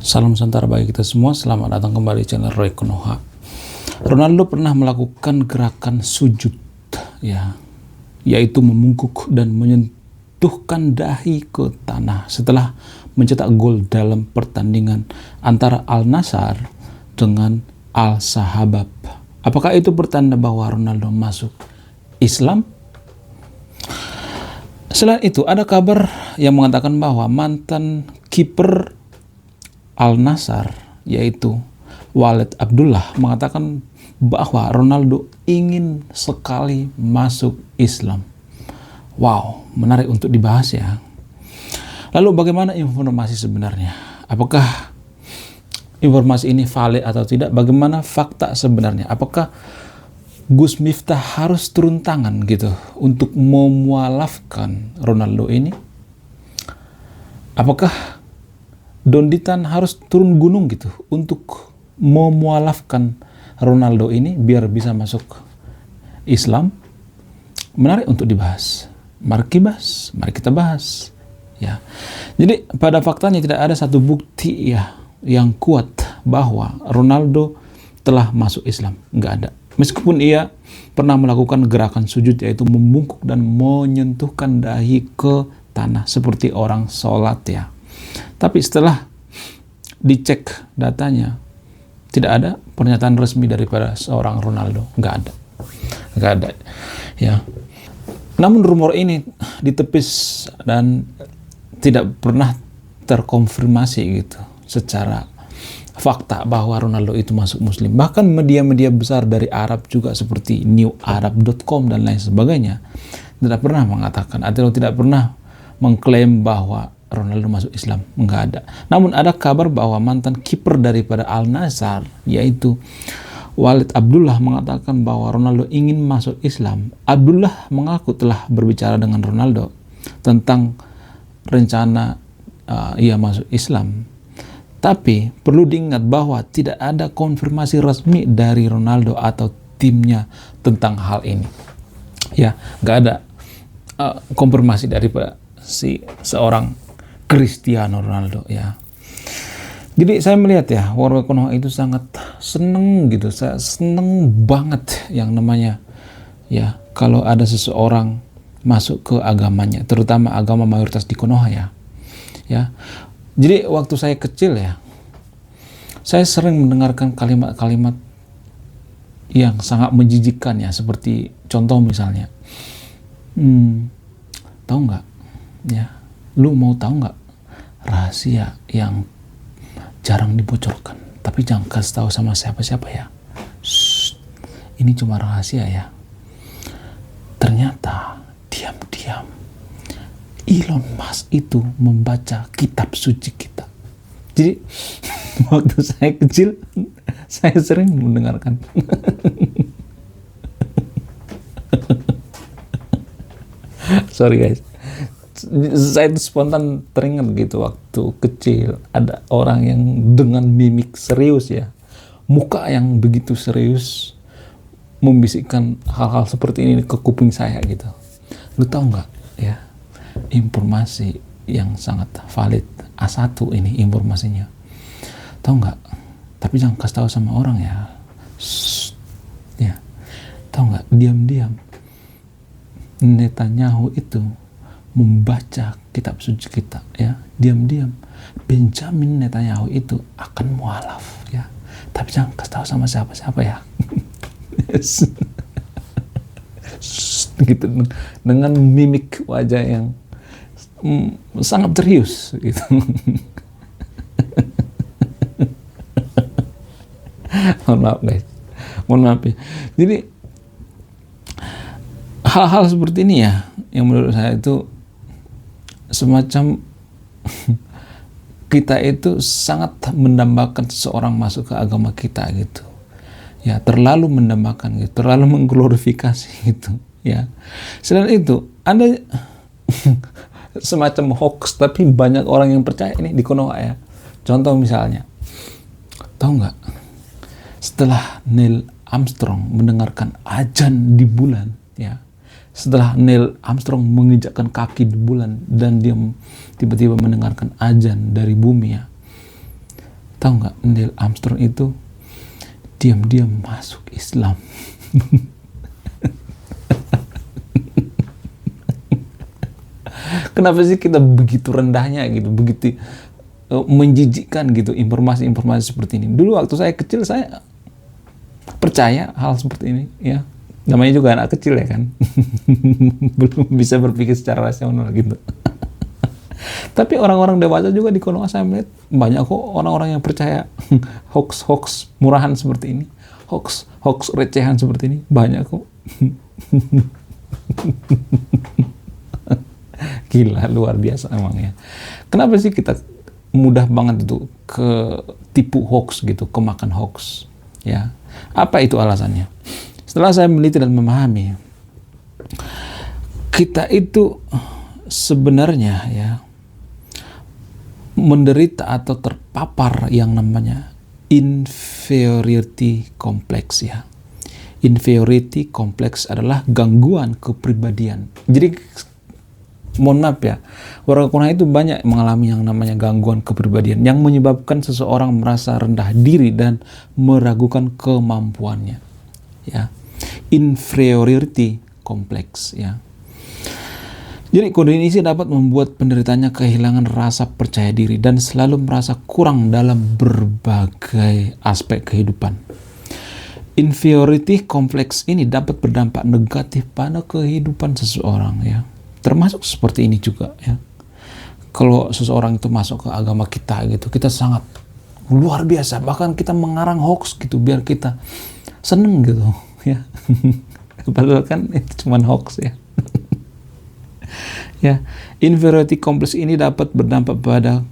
Salam Santara bagi kita semua, selamat datang kembali di channel Roy Konoha. Ronaldo pernah melakukan gerakan sujud, yaitu membungkuk dan menyentuhkan dahi ke tanah setelah mencetak gol dalam pertandingan antara Al Nassr dengan Al Sahabab. Apakah itu pertanda bahwa Ronaldo masuk Islam? Selain itu, ada kabar yang mengatakan bahwa mantan kiper Al Nassr, yaitu Walid Abdullah, mengatakan bahwa Ronaldo ingin sekali masuk Islam. Wow, menarik untuk dibahas ya. Lalu bagaimana informasi sebenarnya? Apakah informasi ini valid atau tidak? Bagaimana fakta sebenarnya? Apakah Gus Miftah harus turun tangan gitu untuk memualafkan Ronaldo ini? Apakah Donditan harus turun gunung gitu untuk memualafkan Ronaldo ini biar bisa masuk Islam? Menarik untuk dibahas. Mari kita bahas. Ya. Jadi pada faktanya tidak ada satu bukti yang kuat bahwa Ronaldo telah masuk Islam. Nggak ada. Meskipun ia pernah melakukan gerakan sujud, yaitu membungkuk dan menyentuhkan dahi ke tanah seperti orang sholat ya. Tapi setelah dicek datanya, tidak ada pernyataan resmi daripada seorang Ronaldo. Nggak ada ya. Namun rumor ini ditepis dan tidak pernah terkonfirmasi gitu secara fakta bahwa Ronaldo itu masuk Muslim. Bahkan media-media besar dari Arab juga seperti newarab.com dan lain sebagainya tidak pernah mengatakan atau tidak pernah mengklaim bahwa Ronaldo masuk Islam. Enggak ada. Namun ada kabar bahwa mantan kiper daripada Al Nassr, yaitu Walid Abdullah, mengatakan bahwa Ronaldo ingin masuk Islam. Abdullah mengaku telah berbicara dengan Ronaldo tentang rencana ia masuk Islam. Tapi perlu diingat bahwa tidak ada konfirmasi resmi dari Ronaldo atau timnya tentang hal ini. Ya, nggak ada konfirmasi dari seorang Cristiano Ronaldo ya. Jadi saya melihat ya, warga Konoha itu sangat seneng gitu. Saya seneng banget yang namanya ya kalau ada seseorang masuk ke agamanya, terutama agama mayoritas di Konoha ya. Ya. Jadi waktu saya kecil ya, saya sering mendengarkan kalimat-kalimat yang sangat menjijikkan ya, seperti contoh misalnya, tahu nggak ya, lu mau tahu nggak rahasia yang jarang dibocorkan, tapi jangan kasih tahu sama siapa-siapa ya. Shh, ini cuma rahasia ya. Ternyata diam-diam Elon Musk itu membaca kitab suci kita. Jadi waktu saya kecil saya sering mendengarkan sorry guys, saya itu spontan teringat gitu waktu kecil ada orang yang dengan mimik serius ya, muka yang begitu serius membisikkan hal-hal seperti ini ke kuping saya gitu. Lu tahu nggak ya, informasi yang sangat valid, A1 ini informasinya, tahu nggak? Tapi jangan kasih tahu sama orang ya. Shh, ya, tahu nggak? Diam-diam Netanyahu itu membaca kitab suci kita ya, diam-diam Benjamin Netanyahu itu akan mualaf ya, tapi jangan kasih tahu sama siapa-siapa ya. Gitu, dengan mimik wajah yang sangat serius gitu. Mohon maaf guys, mohon maaf ya. Jadi hal-hal seperti ini ya yang menurut saya itu semacam kita itu sangat mendambakan seseorang masuk ke agama kita gitu ya, terlalu mendambakan gitu, terlalu mengglorifikasi gitu ya. Selain itu ada semacam hoax tapi banyak orang yang percaya ini di Konoha ya. Contoh misalnya, tahu nggak, setelah Neil Armstrong mendengarkan azan di bulan ya, setelah Neil Armstrong menginjakkan kaki di bulan dan dia tiba-tiba mendengarkan azan dari bumi ya, Tahu nggak, Neil Armstrong itu diam-diam masuk Islam. Kenapa sih kita begitu rendahnya gitu, begitu menjijikkan gitu informasi-informasi seperti ini. Dulu waktu saya kecil saya percaya hal seperti ini, ya. Namanya juga anak kecil ya kan. Belum bisa berpikir secara rasional gitu. Tapi orang-orang dewasa juga di Konoha saya melihat banyak kok orang-orang yang percaya hoax-hoax murahan seperti ini. Hoax recehan seperti ini banyak kok. Gila, luar biasa emang ya. Kenapa sih kita mudah banget itu ketipu hoax gitu, kemakan hoax ya? Apa itu alasannya? Setelah saya meneliti dan memahami, kita itu sebenarnya ya menderita atau terpapar yang namanya inferiority complex ya. Inferiority complex adalah gangguan kepribadian. Jadi mohon maaf ya, warga Konoha itu banyak mengalami yang namanya gangguan kepribadian yang menyebabkan seseorang merasa rendah diri dan meragukan kemampuannya. Ya, inferiority complex ya. Jadi kondisi dapat membuat penderitanya kehilangan rasa percaya diri dan selalu merasa kurang dalam berbagai aspek kehidupan. Inferiority complex ini dapat berdampak negatif pada kehidupan seseorang ya. Termasuk seperti ini juga ya. Kalau seseorang itu masuk ke agama kita gitu, kita sangat luar biasa, bahkan kita mengarang hoax gitu biar kita seneng gitu ya. Padahal kan itu cuma hoax ya. Ya, inferiority complex ini dapat berdampak pada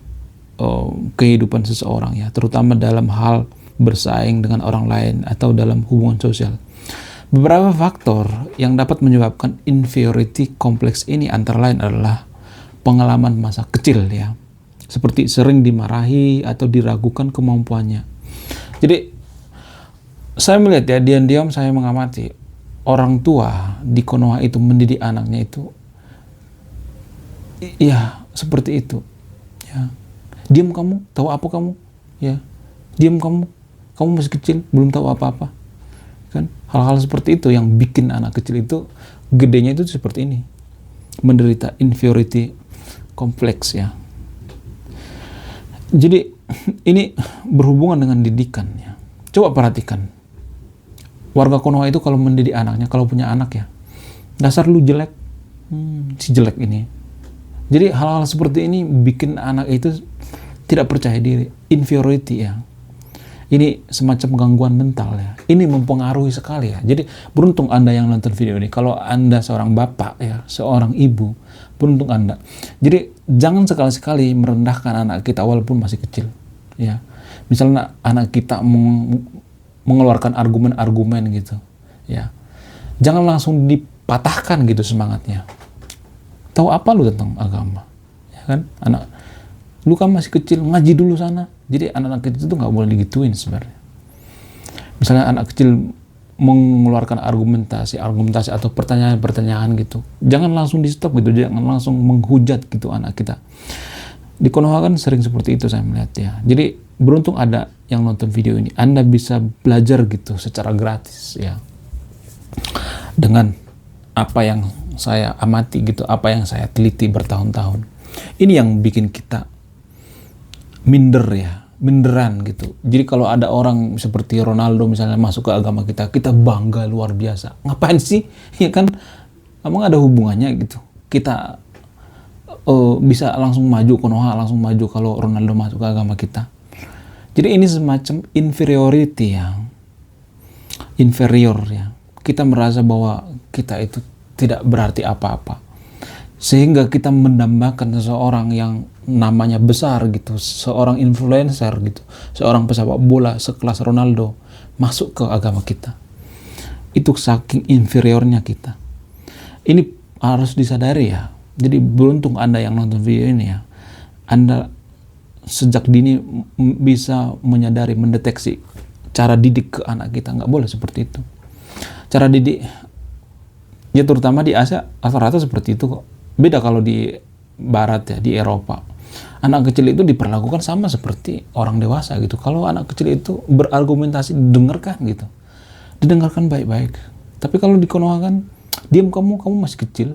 kehidupan seseorang ya, terutama dalam hal bersaing dengan orang lain atau dalam hubungan sosial. Beberapa faktor yang dapat menyebabkan inferiority complex ini antara lain adalah pengalaman masa kecil ya, seperti sering dimarahi atau diragukan kemampuannya. Jadi saya melihat ya, diam-diam saya mengamati orang tua di Konoha itu mendidik anaknya itu ya seperti itu ya. Diam kamu, tahu apa kamu ya, diam kamu masih kecil belum tahu apa-apa kan. Hal-hal seperti itu yang bikin anak kecil itu gedenya itu seperti ini, menderita inferiority complex ya. Jadi ini berhubungan dengan didikan ya. Coba perhatikan warga Konoha itu kalau mendidik anaknya, kalau punya anak ya, dasar lu jelek, si jelek ini. Jadi hal-hal seperti ini bikin anak itu tidak percaya diri, inferiority ya. Ini semacam gangguan mental ya. Ini mempengaruhi sekali ya. Jadi beruntung Anda yang nonton video ini. Kalau Anda seorang bapak ya, seorang ibu, beruntung Anda. Jadi jangan sekali-sekali merendahkan anak kita walaupun masih kecil ya. Misalnya anak kita mengeluarkan argumen-argumen gitu ya. Jangan langsung dipatahkan gitu semangatnya. Tahu apa lu tentang agama? Ya kan? Anak, lu kan masih kecil, ngaji dulu sana. Jadi anak-anak kecil itu nggak boleh digituin sebenarnya. Misalnya anak kecil mengeluarkan argumentasi atau pertanyaan-pertanyaan gitu, jangan langsung di stop gitu, jangan langsung menghujat gitu anak kita. Di Konoha kan sering seperti itu saya melihat ya. Jadi beruntung ada yang nonton video ini, Anda bisa belajar gitu secara gratis ya. Dengan apa yang saya amati gitu, apa yang saya teliti bertahun-tahun. Ini yang bikin kita minder ya, minderan gitu. Jadi kalau ada orang seperti Ronaldo misalnya masuk ke agama kita, kita bangga luar biasa. Ngapain sih? Ya kan, emang ada hubungannya gitu. Kita bisa langsung maju, Konoha langsung maju kalau Ronaldo masuk ke agama kita. Jadi ini semacam inferiority ya, inferior ya. Kita merasa bahwa kita itu tidak berarti apa-apa, sehingga kita mendambakan seseorang yang namanya besar gitu, seorang influencer gitu, seorang pesepak bola sekelas Ronaldo masuk ke agama kita. Itu saking inferiornya kita. Ini harus disadari ya. Jadi beruntung Anda yang nonton video ini ya, Anda sejak dini bisa menyadari, mendeteksi cara didik ke anak kita. Nggak boleh seperti itu. Cara didik ya terutama di Asia rata-rata seperti itu kok. Beda kalau di barat ya, di Eropa. Anak kecil itu diperlakukan sama seperti orang dewasa gitu. Kalau anak kecil itu berargumentasi, didengarkan gitu, didengarkan baik-baik. Tapi kalau di Konoha kan, diam kamu masih kecil,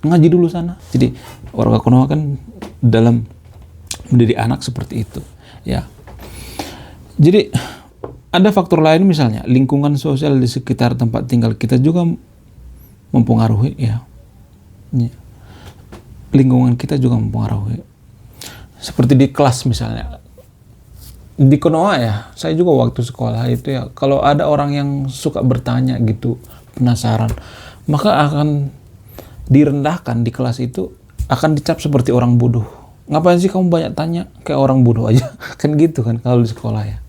ngaji dulu sana. Jadi warga Konoha kan dalam mendidik anak seperti itu, ya. Jadi ada faktor lain, misalnya lingkungan sosial di sekitar tempat tinggal kita juga mempengaruhi, ya. Lingkungan kita juga mempengaruhi. Seperti di kelas misalnya. Di Konoha ya, saya juga waktu sekolah itu ya, kalau ada orang yang suka bertanya gitu, penasaran, maka akan direndahkan di kelas itu, akan dicap seperti orang bodoh. Ngapain sih kamu banyak tanya, kayak orang bodoh aja. Kan gitu kan kalau di sekolah ya.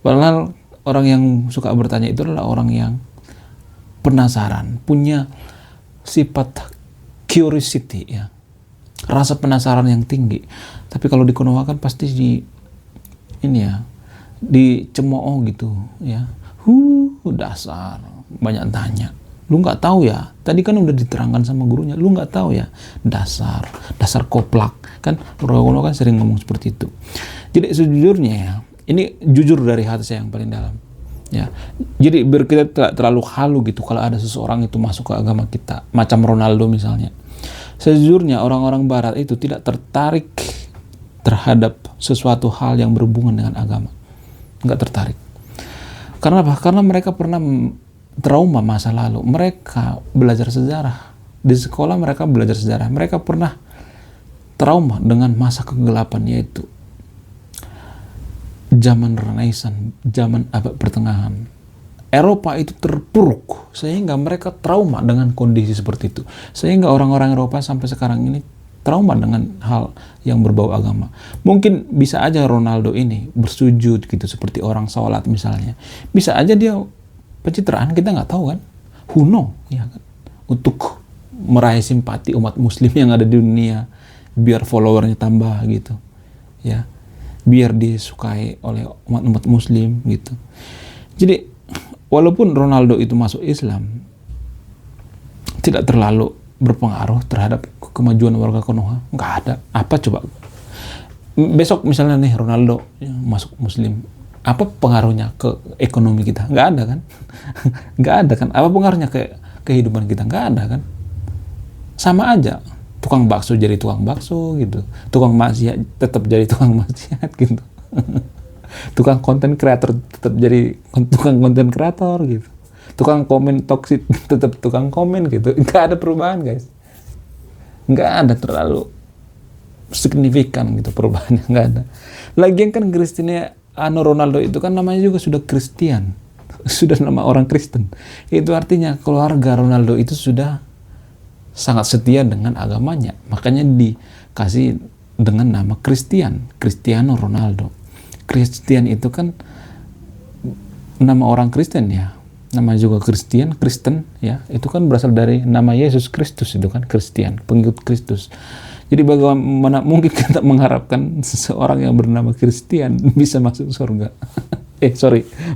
Padahal orang yang suka bertanya itu adalah orang yang penasaran, punya sifat curiosity, ya, rasa penasaran yang tinggi. Tapi kalau di Konoha kan pasti dicemooh gitu, ya. Dasar banyak tanya. Lu nggak tahu ya? Tadi kan udah diterangkan sama gurunya. Lu nggak tahu ya? Dasar koplak. Kan orang-orang kan sering ngomong seperti itu. Jadi sejujurnya ya, ini jujur dari hati saya yang paling dalam. Ya, jadi biar kita tidak terlalu halu gitu kalau ada seseorang itu masuk ke agama kita, macam Ronaldo misalnya. Sejujurnya orang-orang Barat itu tidak tertarik terhadap sesuatu hal yang berhubungan dengan agama, nggak tertarik. Karena apa? Karena mereka pernah trauma masa lalu. Mereka belajar sejarah di sekolah, mereka belajar sejarah. Mereka pernah trauma dengan masa kegelapan, yaitu zaman Renaissance, zaman abad pertengahan. Eropa itu terpuruk sehingga mereka trauma dengan kondisi seperti itu. Sehingga orang-orang Eropa sampai sekarang ini trauma dengan hal yang berbau agama. Mungkin bisa aja Ronaldo ini bersujud gitu seperti orang sholat misalnya. Bisa aja dia pencitraan, kita nggak tahu kan. Who know, ya kan? Untuk meraih simpati umat muslim yang ada di dunia, biar followernya tambah gitu. Ya. Biar disukai oleh umat muslim gitu. Jadi walaupun Ronaldo itu masuk Islam, tidak terlalu berpengaruh terhadap kemajuan warga Konoha. Nggak ada. Apa coba? Besok misalnya nih Ronaldo masuk Muslim, apa pengaruhnya ke ekonomi kita? Nggak ada kan? Nggak ada kan? Apa pengaruhnya ke kehidupan kita? Nggak ada kan? Sama aja. Tukang bakso jadi tukang bakso gitu. Tukang maksiat tetap jadi tukang maksiat gitu. Tukang konten kreator tetap jadi tukang konten kreator gitu. Tukang komen toksik tetap tukang komen gitu. Nggak ada perubahan, guys. Nggak ada terlalu signifikan gitu perubahannya, nggak ada. Lagian kan Cristiano Ronaldo itu kan namanya juga sudah Christian. Sudah nama orang Kristen. Itu artinya keluarga Ronaldo itu sudah sangat setia dengan agamanya, makanya dikasih dengan nama Cristiano Ronaldo. Christian itu kan nama orang Kristen ya, nama juga Kristen ya, itu kan berasal dari nama Yesus Kristus, itu kan Christian, pengikut Kristus. Jadi bagaimana mungkin kita mengharapkan seseorang yang bernama Christian bisa masuk surga?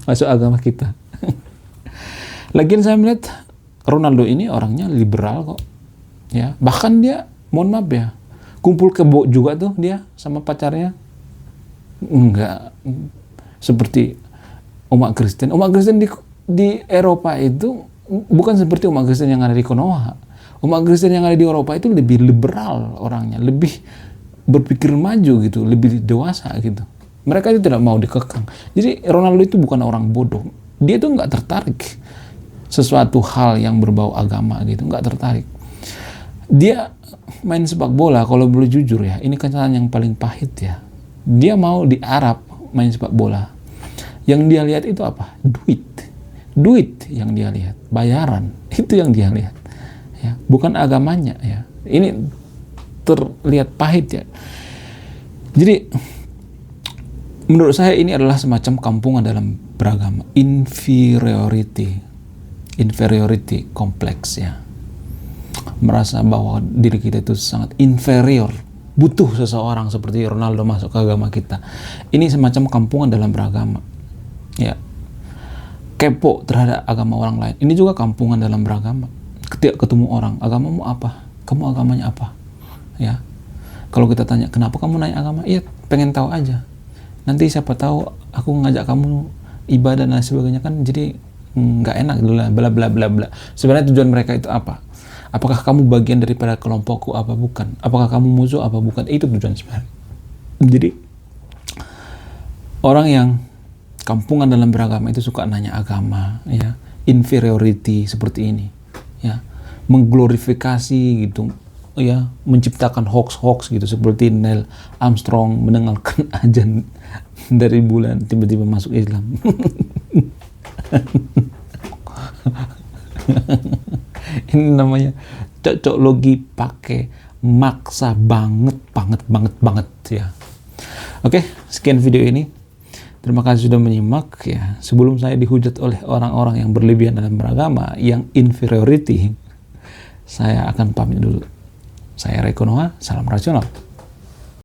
Masuk agama kita. Lagian saya melihat Ronaldo ini orangnya liberal kok. Ya, bahkan dia, mohon maaf ya, kumpul kebo juga tuh dia sama pacarnya. Enggak seperti umat Kristen. Umat Kristen di Eropa itu bukan seperti umat Kristen yang ada di Konoha. Umat Kristen yang ada di Eropa itu lebih liberal orangnya, lebih berpikir maju gitu, lebih dewasa gitu. Mereka itu tidak mau dikekang. Jadi Ronaldo itu bukan orang bodoh. Dia tuh nggak tertarik sesuatu hal yang berbau agama gitu, nggak tertarik. Dia main sepak bola, kalau boleh jujur ya, ini kenyataan yang paling pahit ya. Dia mau di Arab main sepak bola. Yang dia lihat itu apa? Duit yang dia lihat, bayaran, itu yang dia lihat. Ya, bukan agamanya ya. Ini terlihat pahit ya. Jadi menurut saya ini adalah semacam kampungan dalam beragama, inferiority complex ya. Merasa bahwa diri kita itu sangat inferior, butuh seseorang seperti Ronaldo masuk ke agama kita. Ini semacam kampungan dalam beragama ya, kepo terhadap agama orang lain. Ini juga kampungan dalam beragama. Ketika ketemu orang, agamamu apa? Kamu agamanya apa? Ya, Kalau kita tanya, kenapa kamu naik agama? Iya, pengen tahu aja. Nanti siapa tahu aku ngajak kamu ibadah dan sebagainya kan jadi nggak enak dulu lah, bla bla bla bla. Sebenarnya tujuan mereka itu apa? Apakah kamu bagian daripada kelompokku apa bukan? Apakah kamu musuh apa bukan? Itu tujuan sebenarnya. Jadi orang yang kampungan dalam beragama itu suka nanya agama, ya, inferiority seperti ini, ya, mengglorifikasi gitu, ya, menciptakan hoax gitu seperti Neil Armstrong mendengarkan azan dari bulan tiba-tiba masuk Islam. Ini namanya cocok logi pakai maksa banget ya. Oke, sekian video ini. Terima kasih sudah menyimak ya. Sebelum saya dihujat oleh orang-orang yang berlebihan dalam beragama, yang inferiority, saya akan pamit dulu. Saya Reko Noah, salam rasional.